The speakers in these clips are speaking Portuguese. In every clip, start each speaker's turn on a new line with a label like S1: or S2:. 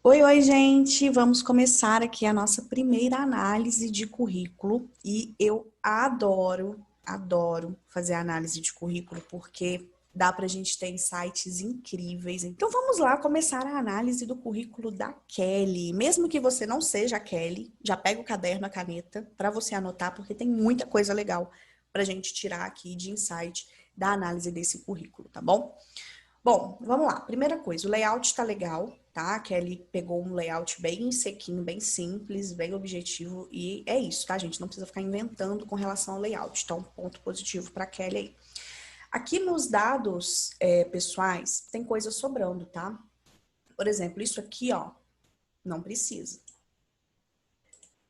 S1: Oi, oi, gente! Vamos começar aqui a nossa primeira análise de currículo e eu adoro fazer análise de currículo porque dá pra gente ter insights incríveis. Então vamos lá começar a análise do currículo da Kelly. Mesmo que você não seja a Kelly, já pega o caderno, a caneta para você anotar porque tem muita coisa legal pra gente tirar aqui de insight da análise desse currículo, tá bom? Bom, vamos lá. Primeira coisa, o layout tá legal, tá? A Kelly pegou um layout bem sequinho, bem simples, bem objetivo e é isso, tá, gente? Não precisa ficar inventando com relação ao layout. Então, ponto positivo para Kelly aí. Aqui nos dados pessoais, tem coisa sobrando, tá? Por exemplo, isso aqui, ó, não precisa.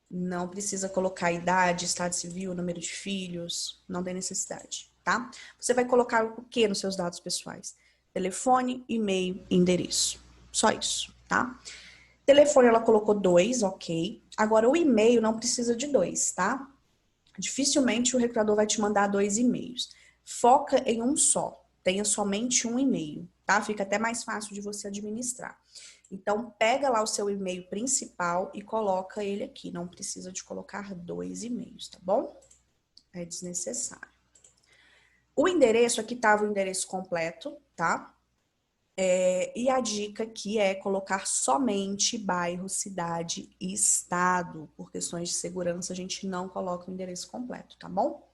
S1: Não precisa colocar idade, estado civil, número de filhos, não tem necessidade, tá? Você vai colocar o que nos seus dados pessoais? Telefone, e-mail, endereço. Só isso, tá? Telefone ela colocou 2, ok. Agora o e-mail não precisa de 2, tá? Dificilmente o recrutador vai te mandar 2 e-mails. Foca em um só. Tenha somente um e-mail, tá? Fica até mais fácil de você administrar. Então, pega lá o seu e-mail principal e coloca ele aqui. Não precisa de colocar 2 e-mails, tá bom? É desnecessário. O endereço, aqui estava o endereço completo, tá? E a dica aqui é colocar somente bairro, cidade e estado. Por questões de segurança, a gente não coloca o endereço completo, tá bom?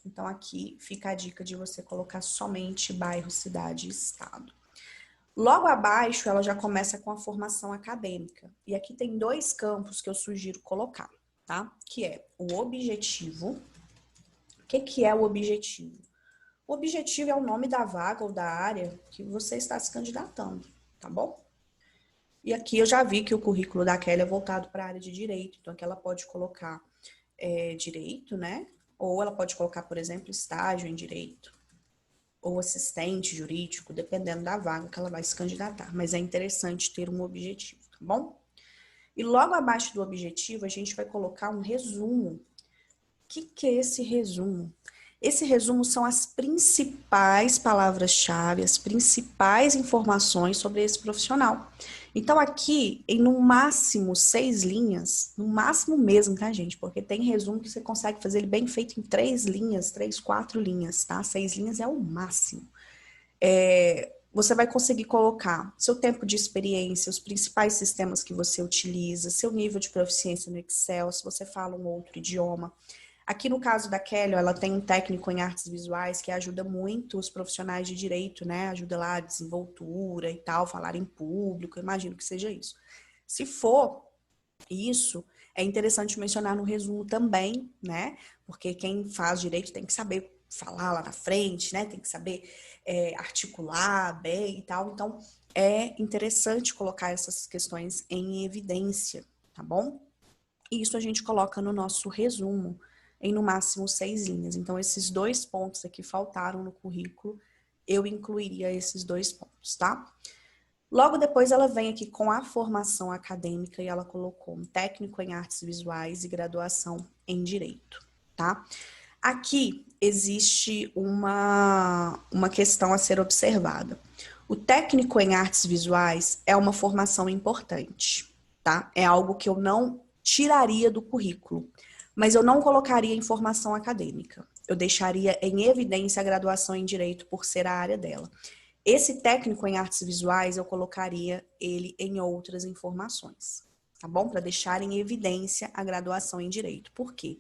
S1: Então, aqui fica a dica de você colocar somente bairro, cidade e estado. Logo abaixo, ela já começa com a formação acadêmica. E aqui tem 2 campos que eu sugiro colocar, tá? Que é o objetivo. O que é o objetivo? O objetivo é o nome da vaga ou da área que você está se candidatando, tá bom? E aqui eu já vi que o currículo da Kelly é voltado para a área de direito, então aqui ela pode colocar direito, né? Ou ela pode colocar, por exemplo, estágio em direito, ou assistente jurídico, dependendo da vaga que ela vai se candidatar. Mas é interessante ter um objetivo, tá bom? E logo abaixo do objetivo, a gente vai colocar um resumo. O que é esse resumo? Esse resumo são as principais palavras-chave, as principais informações sobre esse profissional. Então, aqui, em no máximo 6 linhas, no máximo mesmo, tá, gente? Porque tem resumo que você consegue fazer ele bem feito em 3 linhas, 3, 4 linhas, tá? 6 linhas é o máximo. Você vai conseguir colocar seu tempo de experiência, os principais sistemas que você utiliza, seu nível de proficiência no Excel, se você fala um outro idioma. Aqui no caso da Kelly, ela tem um técnico em artes visuais que ajuda muito os profissionais de direito, né? Ajuda lá a desenvoltura e tal, falar em público, eu imagino que seja isso. Se for isso, é interessante mencionar no resumo também, né? Porque quem faz direito tem que saber falar lá na frente, né? Tem que saber articular bem e tal. Então, é interessante colocar essas questões em evidência, tá bom? E isso a gente coloca no nosso resumo, em no máximo 6 linhas. Então, esses 2 pontos aqui faltaram no currículo, eu incluiria esses 2 pontos, tá? Logo depois ela vem aqui com a formação acadêmica e ela colocou um técnico em artes visuais e graduação em direito, tá? Aqui existe uma questão a ser observada. O técnico em artes visuais é uma formação importante, tá? É algo que eu não tiraria do currículo, mas eu não colocaria em formação acadêmica. Eu deixaria em evidência a graduação em direito por ser a área dela. Esse técnico em artes visuais, eu colocaria ele em outras informações, tá bom? Para deixar em evidência a graduação em direito. Por quê?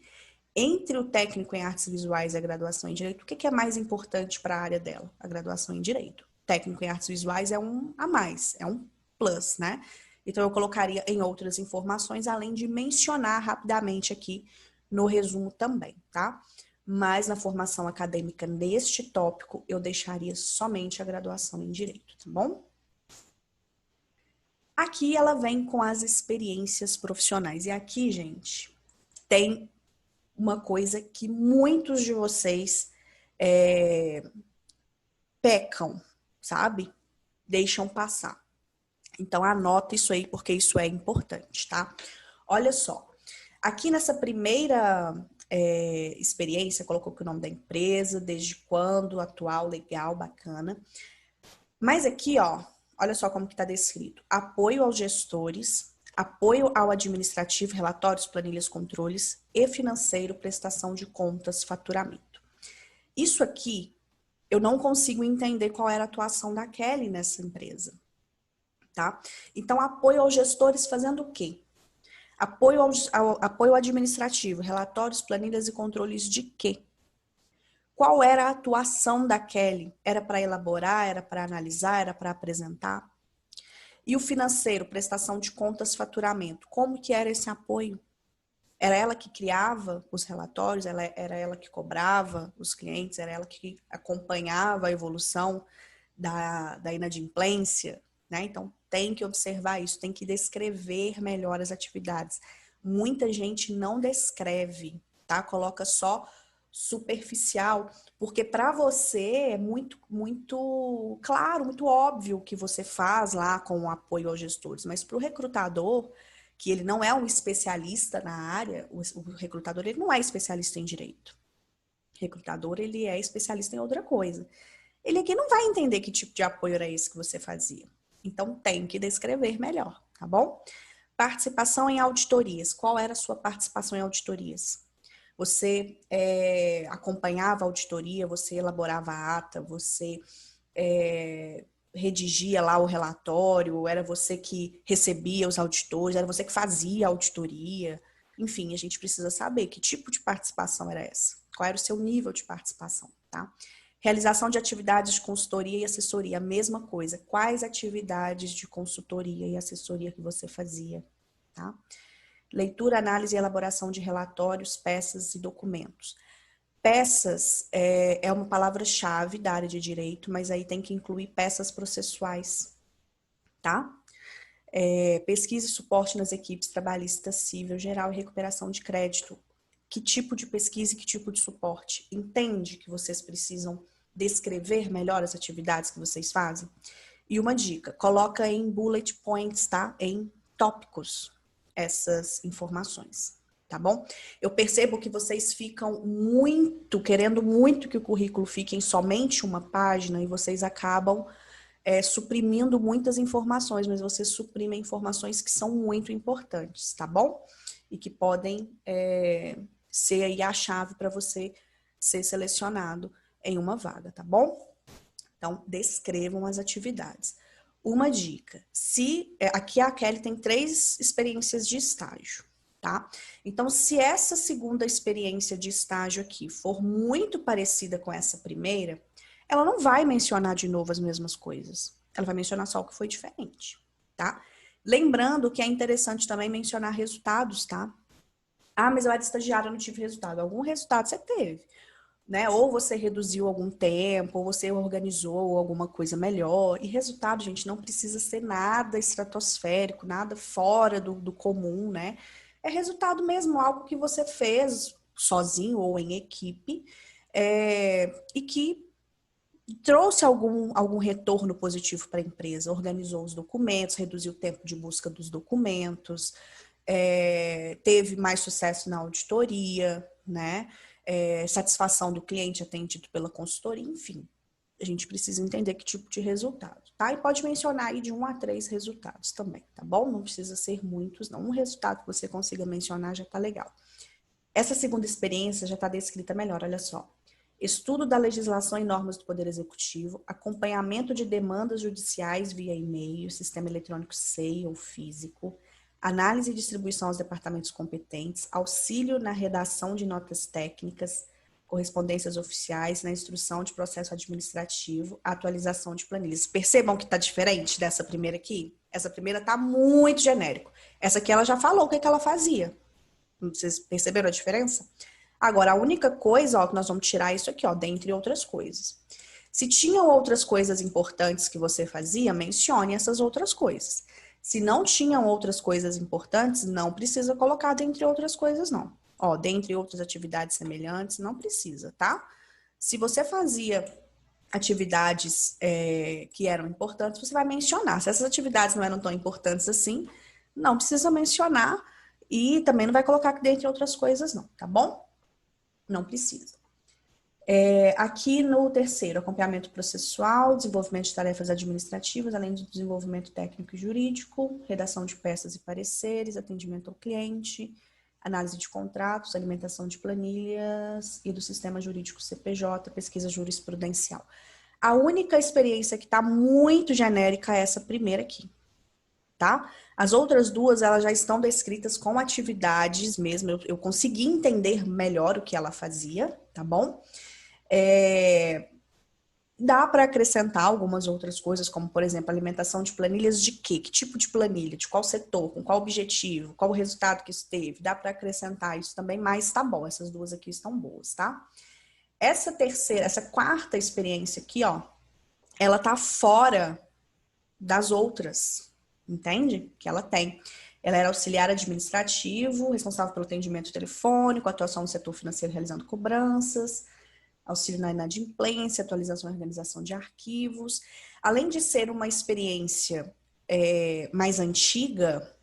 S1: Entre o técnico em artes visuais e a graduação em direito, o que é mais importante para a área dela? A graduação em direito. O técnico em artes visuais é um a mais, é um plus, né? Então eu colocaria em outras informações, além de mencionar rapidamente aqui no resumo também, tá? Mas na formação acadêmica neste tópico, eu deixaria somente a graduação em direito, tá bom? Aqui ela vem com as experiências profissionais. E aqui, gente, tem uma coisa que muitos de vocês pecam, sabe? Deixam passar. Então, anota isso aí, porque isso é importante, tá? Olha só. Aqui nessa primeira experiência, colocou que o nome da empresa, desde quando, atual, legal, bacana. Mas aqui, ó, Olha só como que está descrito. Apoio aos gestores, apoio ao administrativo, relatórios, planilhas, controles e financeiro, prestação de contas, faturamento. Isso aqui, eu não consigo entender qual era a atuação da Kelly nessa empresa, tá? Então, apoio aos gestores fazendo o quê? Apoio administrativo, relatórios, planilhas e controles de quê? Qual era a atuação da Kelly? Era para elaborar, era para analisar, era para apresentar? E o financeiro, prestação de contas, faturamento, como que era esse apoio? Era ela que criava os relatórios, era ela que cobrava os clientes, era ela que acompanhava a evolução da inadimplência, né? Então, tem que observar isso, tem que descrever melhor as atividades. Muita gente não descreve, tá? Coloca só superficial, porque para você é muito claro, muito óbvio o que você faz lá com o apoio aos gestores, mas para o recrutador, que ele não é um especialista na área, o recrutador ele não é especialista em direito. O recrutador ele é especialista em outra coisa. Ele aqui não vai entender que tipo de apoio era esse que você fazia. Então tem que descrever melhor, tá bom? Participação em auditorias. Qual era a sua participação em auditorias? Você acompanhava a auditoria, você elaborava a ata, você redigia lá o relatório, era você que recebia os auditores, era você que fazia a auditoria. Enfim, a gente precisa saber que tipo de participação era essa, qual era o seu nível de participação, tá? Realização de atividades de consultoria e assessoria, a mesma coisa. Quais atividades de consultoria e assessoria que você fazia, tá? Leitura, análise e elaboração de relatórios, peças e documentos. Peças é uma palavra-chave da área de direito, mas aí tem que incluir peças processuais, tá? Pesquisa e suporte nas equipes trabalhista, civil, geral e recuperação de crédito. Que tipo de pesquisa e que tipo de suporte? Entende que vocês precisam descrever melhor as atividades que vocês fazem? E uma dica, coloca em bullet points, tá? Em tópicos essas informações, tá bom? Eu percebo que vocês ficam querendo muito que o currículo fique em somente uma página e vocês acabam suprimindo muitas informações, mas vocês suprimem informações que são muito importantes, tá bom? E que podem ser aí a chave para você ser selecionado em uma vaga, tá bom? Então, descrevam as atividades. Uma dica, aqui a Kelly tem 3 experiências de estágio, tá? Então, se essa segunda experiência de estágio aqui for muito parecida com essa primeira, ela não vai mencionar de novo as mesmas coisas. Ela vai mencionar só o que foi diferente, tá? Lembrando que é interessante também mencionar resultados, tá? Ah, mas eu era estagiária, eu não tive resultado. Algum resultado você teve, né? Ou você reduziu algum tempo, ou você organizou alguma coisa melhor. E resultado, gente, não precisa ser nada estratosférico, nada fora do comum, né? É resultado mesmo, algo que você fez sozinho ou em equipe, e que trouxe algum retorno positivo para a empresa, organizou os documentos, reduziu o tempo de busca dos documentos, teve mais sucesso na auditoria, né? Satisfação do cliente atendido pela consultoria, enfim. A gente precisa entender que tipo de resultado, tá? E pode mencionar aí de 1 a 3 resultados também, tá bom? Não precisa ser muitos, não. Um resultado que você consiga mencionar já tá legal. Essa segunda experiência já está descrita melhor, olha só. Estudo da legislação e normas do Poder Executivo, acompanhamento de demandas judiciais via e-mail, sistema eletrônico SEI ou físico, análise e distribuição aos departamentos competentes, auxílio na redação de notas técnicas, correspondências oficiais, na instrução de processo administrativo, atualização de planilhas. Percebam que está diferente dessa primeira aqui? Essa primeira está muito genérico. Essa aqui ela já falou o que ela fazia. Vocês perceberam a diferença? Agora, a única coisa, ó, que nós vamos tirar isso aqui, ó, dentre outras coisas. Se tinham outras coisas importantes que você fazia, mencione essas outras coisas. Se não tinham outras coisas importantes, não precisa colocar dentre outras coisas, não. Ó, dentre outras atividades semelhantes, não precisa, tá? Se você fazia atividades que eram importantes, você vai mencionar. Se essas atividades não eram tão importantes assim, não precisa mencionar e também não vai colocar dentre outras coisas, não, tá bom? Não precisa. Aqui no terceiro, acompanhamento processual, desenvolvimento de tarefas administrativas, além do desenvolvimento técnico e jurídico, redação de peças e pareceres, atendimento ao cliente, análise de contratos, alimentação de planilhas e do sistema jurídico CPJ, pesquisa jurisprudencial. A única experiência que está muito genérica é essa primeira aqui, tá? As outras duas, elas já estão descritas com atividades mesmo, eu consegui entender melhor o que ela fazia, tá bom? Dá para acrescentar algumas outras coisas, como, por exemplo, alimentação de planilhas de quê? Que tipo de planilha? De qual setor? Com qual objetivo? Qual o resultado que isso teve? Dá para acrescentar isso também, mas tá bom, essas duas aqui estão boas, tá? Essa quarta experiência aqui, ó, ela tá fora das outras, entende? Que ela tem. Ela era auxiliar administrativo, responsável pelo atendimento telefônico, atuação no setor financeiro realizando cobranças, auxílio na inadimplência, atualização e organização de arquivos. Além de ser uma experiência mais antiga,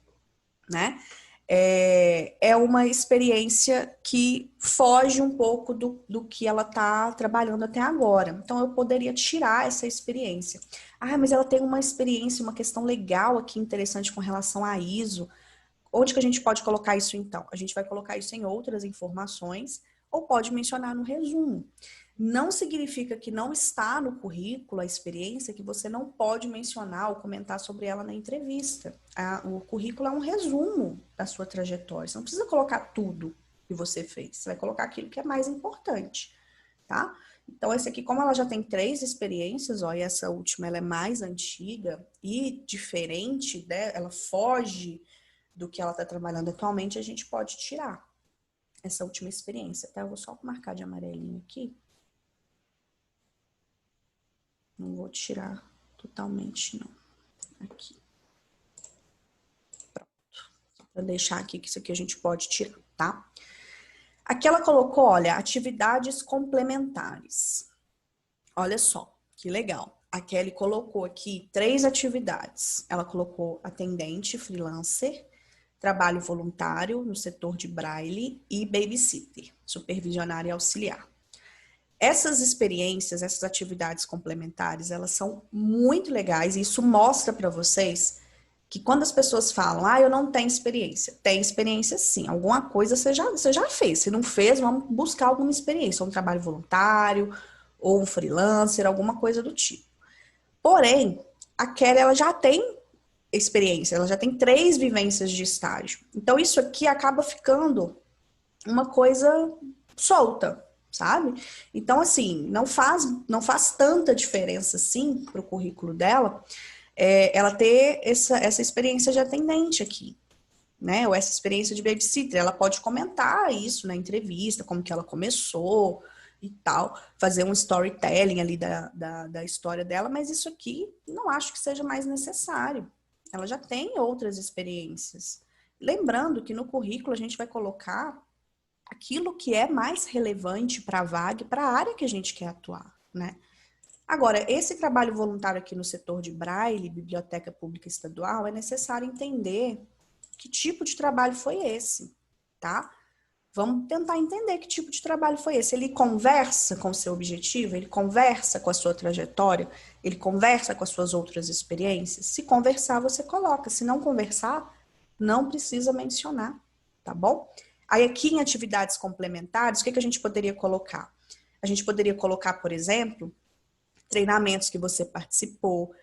S1: né? É uma experiência que foge um pouco do que ela está trabalhando até agora. Então, eu poderia tirar essa experiência. Ah, mas ela tem uma experiência, uma questão legal aqui, interessante com relação à ISO. Onde que a gente pode colocar isso, então? A gente vai colocar isso em outras informações ou pode mencionar no resumo. Não significa que não está no currículo a experiência que você não pode mencionar ou comentar sobre ela na entrevista. O currículo é um resumo da sua trajetória. Você não precisa colocar tudo que você fez. Você vai colocar aquilo que é mais importante, tá? Então, esse aqui, como ela já tem 3 experiências, ó, e essa última ela é mais antiga e diferente, né? Ela foge do que ela está trabalhando atualmente, a gente pode tirar essa última experiência, tá? Eu vou só marcar de amarelinho aqui. Não vou tirar totalmente, não. Aqui. Pronto. Vou deixar aqui que isso aqui a gente pode tirar, tá? Aqui ela colocou, olha, atividades complementares. Olha só, que legal. A Kelly colocou aqui 3 atividades. Ela colocou atendente, freelancer, trabalho voluntário no setor de braille e babysitter, supervisionária e auxiliar. Essas experiências, essas atividades complementares, elas são muito legais e isso mostra para vocês que quando as pessoas falam, eu não tenho experiência. Tem experiência sim, alguma coisa você já fez. Se não fez, vamos buscar alguma experiência, um trabalho voluntário, ou um freelancer, alguma coisa do tipo. Porém, a Kelly, ela já tem experiência, ela já tem 3 vivências de estágio. Então, isso aqui acaba ficando uma coisa solta, sabe? Então, assim, não faz tanta diferença, assim, para o currículo dela, ela ter essa experiência de atendente aqui, né? Ou essa experiência de babysitter. Ela pode comentar isso na entrevista, como que ela começou e tal, fazer um storytelling ali da história dela, mas isso aqui não acho que seja mais necessário. Ela já tem outras experiências. Lembrando que no currículo a gente vai colocar aquilo que é mais relevante para a vaga e para a área que a gente quer atuar, né? Agora, esse trabalho voluntário aqui no setor de Braille, Biblioteca Pública Estadual, é necessário entender que tipo de trabalho foi esse, tá? Vamos tentar entender que tipo de trabalho foi esse. Ele conversa com o seu objetivo? Ele conversa com a sua trajetória? Ele conversa com as suas outras experiências? Se conversar, você coloca. Se não conversar, não precisa mencionar, tá bom? Aí aqui em atividades complementares, o que a gente poderia colocar? A gente poderia colocar, por exemplo, treinamentos que você participou.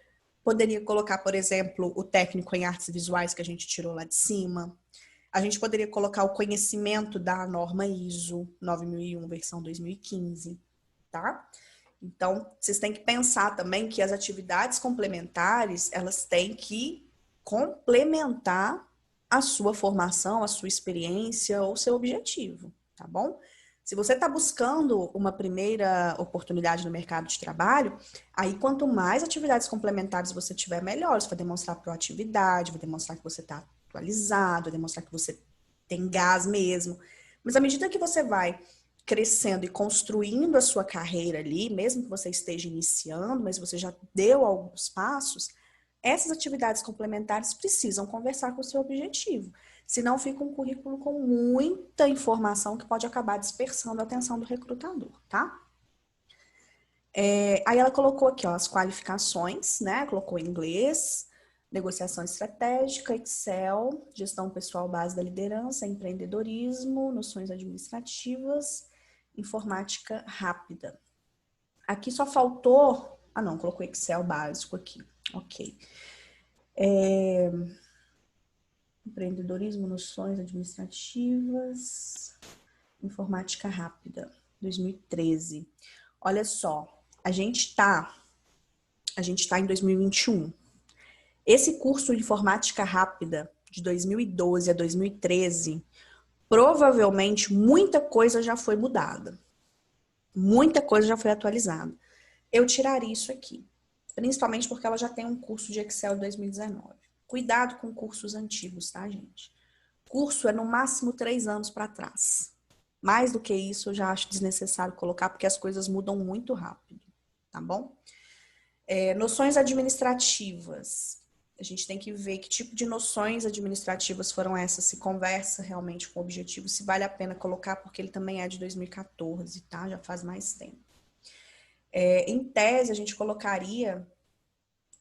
S1: Poderia colocar, por exemplo, o técnico em artes visuais que a gente tirou lá de cima. A gente poderia colocar o conhecimento da norma ISO 9001, versão 2015, tá? Então, vocês têm que pensar também que as atividades complementares, elas têm que complementar a sua formação, a sua experiência ou seu objetivo, tá bom? Se você está buscando uma primeira oportunidade no mercado de trabalho, aí quanto mais atividades complementares você tiver, melhor. Você vai demonstrar proatividade, vai demonstrar que você está atualizado, vai demonstrar que você tem gás mesmo. Mas à medida que você vai crescendo e construindo a sua carreira ali, mesmo que você esteja iniciando, mas você já deu alguns passos, essas atividades complementares precisam conversar com o seu objetivo. Senão fica um currículo com muita informação que pode acabar dispersando a atenção do recrutador, tá? Aí ela colocou aqui, ó, as qualificações, né? Colocou inglês, negociação estratégica, Excel, gestão pessoal base da liderança, empreendedorismo, noções administrativas, informática rápida. Aqui só faltou... Ah, não, colocou Excel básico aqui. Ok. Empreendedorismo, noções administrativas, informática rápida, 2013. Olha só, a gente tá em 2021. Esse curso de informática rápida, de 2012 a 2013, provavelmente muita coisa já foi mudada. Muita coisa já foi atualizada. Eu tiraria isso aqui, principalmente porque ela já tem um curso de Excel 2019. Cuidado com cursos antigos, tá, gente? Curso é no máximo 3 anos para trás. Mais do que isso, eu já acho desnecessário colocar, porque as coisas mudam muito rápido, tá bom? Noções administrativas. A gente tem que ver que tipo de noções administrativas foram essas, se conversa realmente com o objetivo, se vale a pena colocar, porque ele também é de 2014, tá? Já faz mais tempo. Em tese, a gente colocaria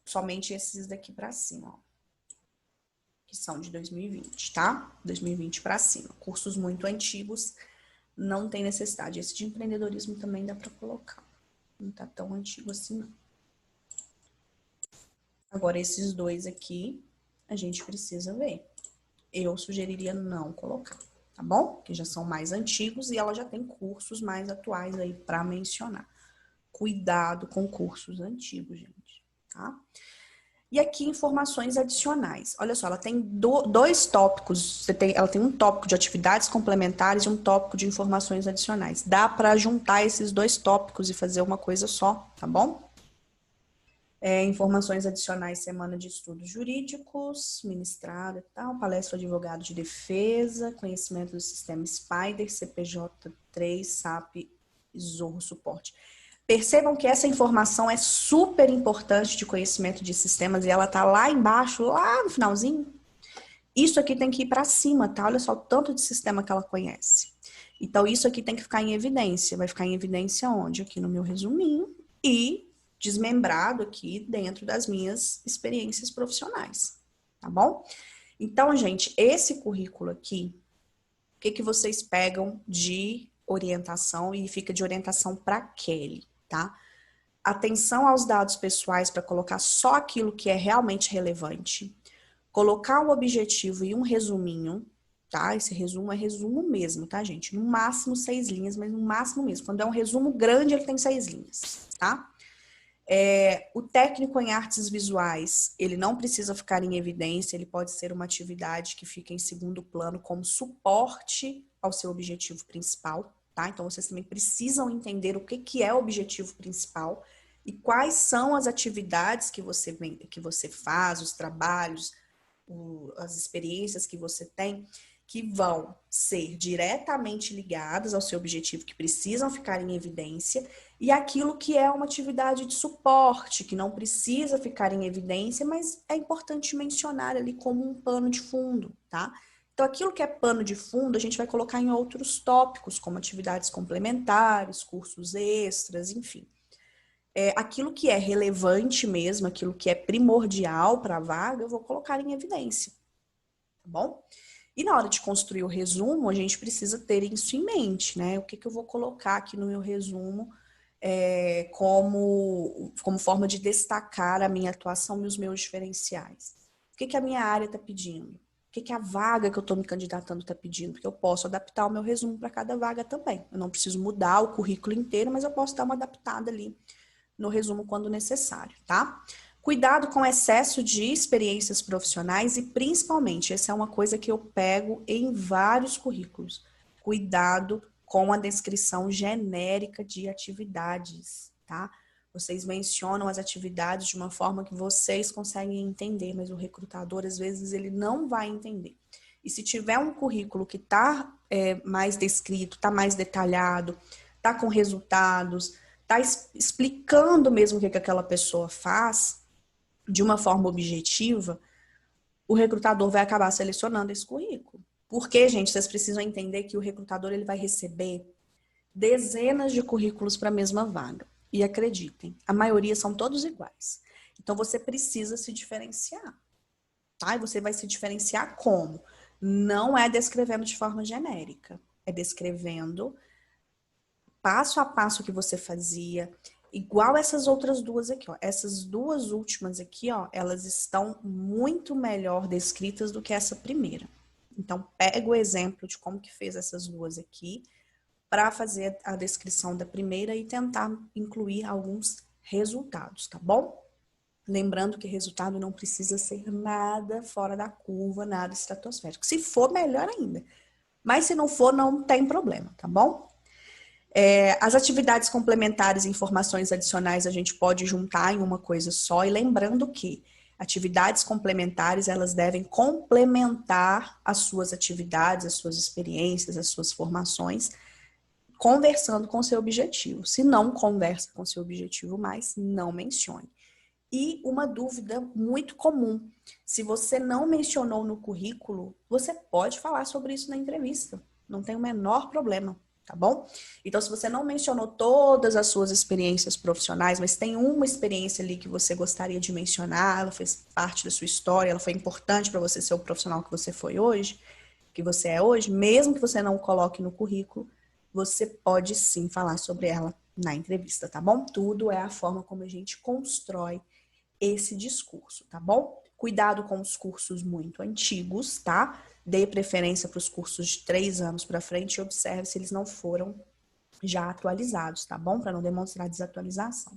S1: somente esses daqui para cima, ó, que são de 2020, tá? 2020 para cima. Cursos muito antigos, não tem necessidade. Esse de empreendedorismo também dá para colocar. Não tá tão antigo assim, não. Agora, esses dois aqui, a gente precisa ver. Eu sugeriria não colocar, tá bom? Que já são mais antigos e ela já tem cursos mais atuais aí para mencionar. Cuidado com cursos antigos, gente, tá? E aqui, informações adicionais. Olha só, ela tem dois tópicos. Ela tem um tópico de atividades complementares e um tópico de informações adicionais. Dá para juntar esses dois tópicos e fazer uma coisa só, tá bom? Informações adicionais, semana de estudos jurídicos, ministrada e tal, palestra de advogado de defesa, conhecimento do sistema Spider, CPJ3, SAP e Zorro Suporte. Percebam que essa informação é super importante de conhecimento de sistemas e ela tá lá embaixo, lá no finalzinho. Isso aqui tem que ir para cima, tá? Olha só o tanto de sistema que ela conhece. Então, isso aqui tem que ficar em evidência. Vai ficar em evidência onde? Aqui no meu resuminho e desmembrado aqui dentro das minhas experiências profissionais, tá bom? Então, gente, esse currículo aqui, o que que vocês pegam de orientação e fica de orientação para Kelly, tá? Atenção aos dados pessoais para colocar só aquilo que é realmente relevante. Colocar um objetivo e um resuminho, tá? Esse resumo é resumo mesmo, tá, gente? No máximo 6 linhas, mas no máximo mesmo. Quando é um resumo grande, ele tem 6 linhas, tá? O técnico em artes visuais, ele não precisa ficar em evidência, ele pode ser uma atividade que fica em segundo plano como suporte ao seu objetivo principal, tá? Então, vocês também precisam entender o que é o objetivo principal e quais são as atividades que você faz, os trabalhos, as experiências que você tem, que vão ser diretamente ligadas ao seu objetivo, que precisam ficar em evidência, e aquilo que é uma atividade de suporte, que não precisa ficar em evidência, mas é importante mencionar ali como um pano de fundo, tá? Então, aquilo que é pano de fundo, a gente vai colocar em outros tópicos, como atividades complementares, cursos extras, enfim. Aquilo que é relevante mesmo, aquilo que é primordial para a vaga, eu vou colocar em evidência, tá bom? E na hora de construir o resumo, a gente precisa ter isso em mente, né? O que eu vou colocar aqui no meu resumo como forma de destacar a minha atuação e os meus diferenciais? O que a minha área está pedindo? O que a vaga que eu estou me candidatando está pedindo? Porque eu posso adaptar o meu resumo para cada vaga também. Eu não preciso mudar o currículo inteiro, mas eu posso dar uma adaptada ali no resumo quando necessário, tá? Cuidado com excesso de experiências profissionais e, principalmente, essa é uma coisa que eu pego em vários currículos. Cuidado com a descrição genérica de atividades, tá? Vocês mencionam as atividades de uma forma que vocês conseguem entender, mas o recrutador, às vezes, ele não vai entender. E se tiver um currículo que está mais descrito, está mais detalhado, está com resultados, está explicando mesmo o que aquela pessoa faz, de uma forma objetiva, o recrutador vai acabar selecionando esse currículo. Porque, gente, vocês precisam entender que o recrutador ele vai receber dezenas de currículos para a mesma vaga. E acreditem, a maioria são todos iguais. Então você precisa se diferenciar, tá? E você vai se diferenciar como? Não é descrevendo de forma genérica, é descrevendo passo a passo que você fazia, igual essas outras duas aqui, ó. Essas duas últimas aqui, ó, elas estão muito melhor descritas do que essa primeira. Então, pega o exemplo de como que fez essas duas aqui para fazer a descrição da primeira e tentar incluir alguns resultados, tá bom? Lembrando que resultado não precisa ser nada fora da curva, nada estratosférico. Se for, melhor ainda. Mas se não for, não tem problema, tá bom? As atividades complementares e informações adicionais a gente pode juntar em uma coisa só, e lembrando que atividades complementares, elas devem complementar as suas atividades, as suas experiências, as suas formações, conversando com seu objetivo. Se não conversa com seu objetivo mais, não mencione. E uma dúvida muito comum, se você não mencionou no currículo, você pode falar sobre isso na entrevista, não tem o menor problema, tá bom? Então, se você não mencionou todas as suas experiências profissionais, mas tem uma experiência ali que você gostaria de mencionar, ela fez parte da sua história, ela foi importante para você ser o profissional que você foi hoje, que você é hoje, mesmo que você não coloque no currículo, você pode sim falar sobre ela na entrevista, tá bom? Tudo é a forma como a gente constrói esse discurso, tá bom? Cuidado com os cursos muito antigos, tá? Dê preferência para os cursos de 3 anos para frente e observe se eles não foram já atualizados, tá bom? Para não demonstrar desatualização.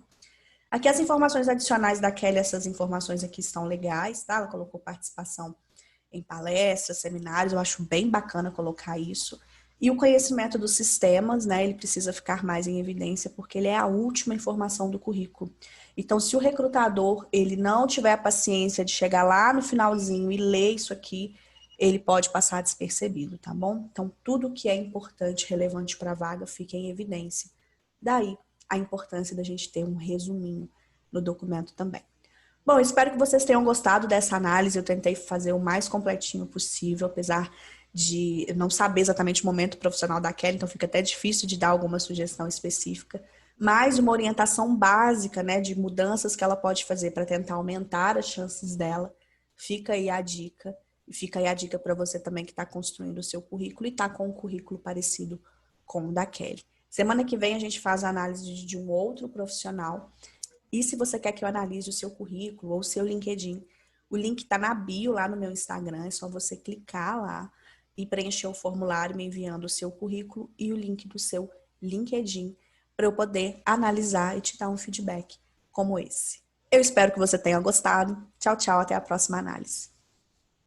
S1: Aqui as informações adicionais da Kelly, essas informações aqui estão legais, tá? Ela colocou participação em palestras, seminários, eu acho bem bacana colocar isso. E o conhecimento dos sistemas, né, ele precisa ficar mais em evidência porque ele é a última informação do currículo. Então, se o recrutador, ele não tiver a paciência de chegar lá no finalzinho e ler isso aqui, ele pode passar despercebido, tá bom? Então, tudo que é importante, relevante para a vaga, fica em evidência. Daí, a importância da gente ter um resuminho no documento também. Bom, espero que vocês tenham gostado dessa análise. Eu tentei fazer o mais completinho possível, apesar de não saber exatamente o momento profissional da Kelly, então fica até difícil de dar alguma sugestão específica, mas uma orientação básica, né, de mudanças que ela pode fazer para tentar aumentar as chances dela. Fica aí a dica, e fica aí a dica para você também que está construindo o seu currículo e está com um currículo parecido com o da Kelly. Semana que vem a gente faz a análise de um outro profissional. E se você quer que eu analise o seu currículo ou o seu LinkedIn, o link está na bio lá no meu Instagram, é só você clicar lá e preencher o formulário me enviando o seu currículo e o link do seu LinkedIn para eu poder analisar e te dar um feedback como esse. Eu espero que você tenha gostado. Tchau, tchau, até a próxima análise.